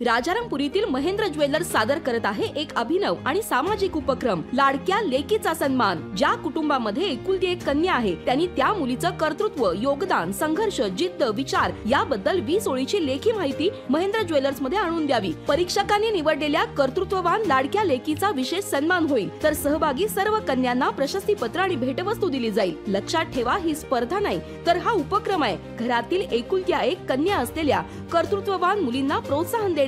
राजारामपुरीतील Mahendra jewellers सादर करत आहे एक अभिनव आणि सामाजिक उपक्रम लाडक्या लेकीचा सन्मान। ज्या कुटुंबामध्ये एकुलती एक कन्या आहे त्यांनी त्या मुलीचं कर्तृत्व, योगदान, संघर्ष, जिद्द, विचार याबद्दल 20 ओळीची लेखी माहिती महेंद्र ज्वेलर्स मध्ये आणून द्यावी। परीक्षकांनी निवडलेल्या कर्तृत्ववान लाडक्या लेकीचा विशेष सन्मान होईल, तर सहभागी सर्व कन्यांना प्रशस्तीपत्र आणि भेटवस्तू दिली जाईल। लक्षात ठेवा, ही स्पर्धा नाही तर हा उपक्रम आहे घरातील एकुलत्या एक कन्या असलेल्या कर्तृत्ववान मुलींना प्रोत्साहन देण्याचा।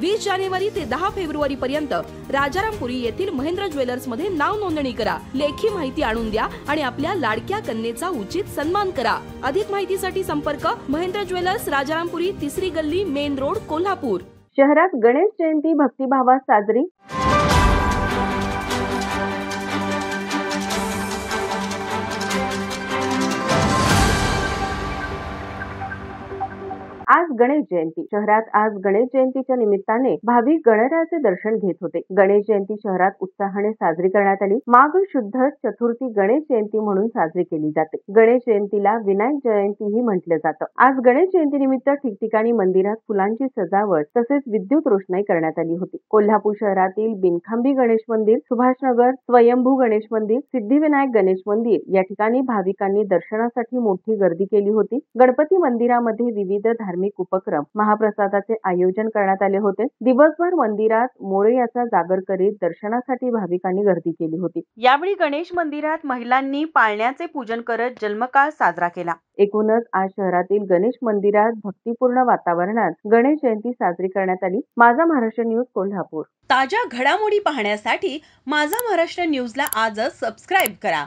20 जानेवारी ते 10 फेब्रुवारी पर्यंत राजारामपुरी येथील महेंद्र ज्वेलर्स मध्ये नाव नोंदणी करा, लेखी माहिती आणून द्या आणि आपल्या लाडक्या कन्येचा उचित सन्मान करा। अधिक माहितीसाठी संपर्क महेंद्र ज्वेलर्स, राजारामपुरी, 3री गल्ली, मेन रोड, कोल्हापूर। शहरात गणेश जयंती भक्तिभावात साजरी। आज गणेश जयंती। शहरात आज गणेश जयंतीच्या निमित्ताने भाविक गणरायाचे दर्शन घेत होते। गणेश जयंती शहरात उत्साहाने साजरी करण्यात आली। माघ शुद्ध चतुर्थी गणेश जयंती म्हणून साजरी केली जाते। गणेश जयंतीला विनायक जयंतीही म्हटलं जातं। आज गणेश जयंती निमित्त ठिकठिकाणी मंदिरात फुलांची सजावट तसेच विद्युत रोषणाई करण्यात आली होती। कोल्हापूर शहरातील बिनखांबी गणेश मंदिर, सुभाषनगर, स्वयंभू गणेश मंदिर, सिद्धिविनायक गणेश मंदिर या ठिकाणी भाविकांनी दर्शनासाठी मोठी गर्दी केली होती। गणपती मंदिरामध्ये विविध धार्मिक उपक्रम, महाप्रसादाचे आयोजन करण्यात आले होते। दिवसभर मंदिरात मोरयाचा जागर करीत दर्शनासाठी भाविकांनी गर्दी केली होती। यावेळी गणेश मंदिरात महिलांनी पाळण्याचे पूजन करत जन्मकाळ साजरा केला। एकूणच आज शहरातील गणेश मंदिरात भक्तिपूर्ण वातावरणात गणेश जयंती साजरी करण्यात आली। माझा महाराष्ट्र न्यूज, कोल्हापूर। ताज्या घडामोडी पाहण्यासाठी माझा महाराष्ट्र न्यूजला आजच सबस्क्राईब करा।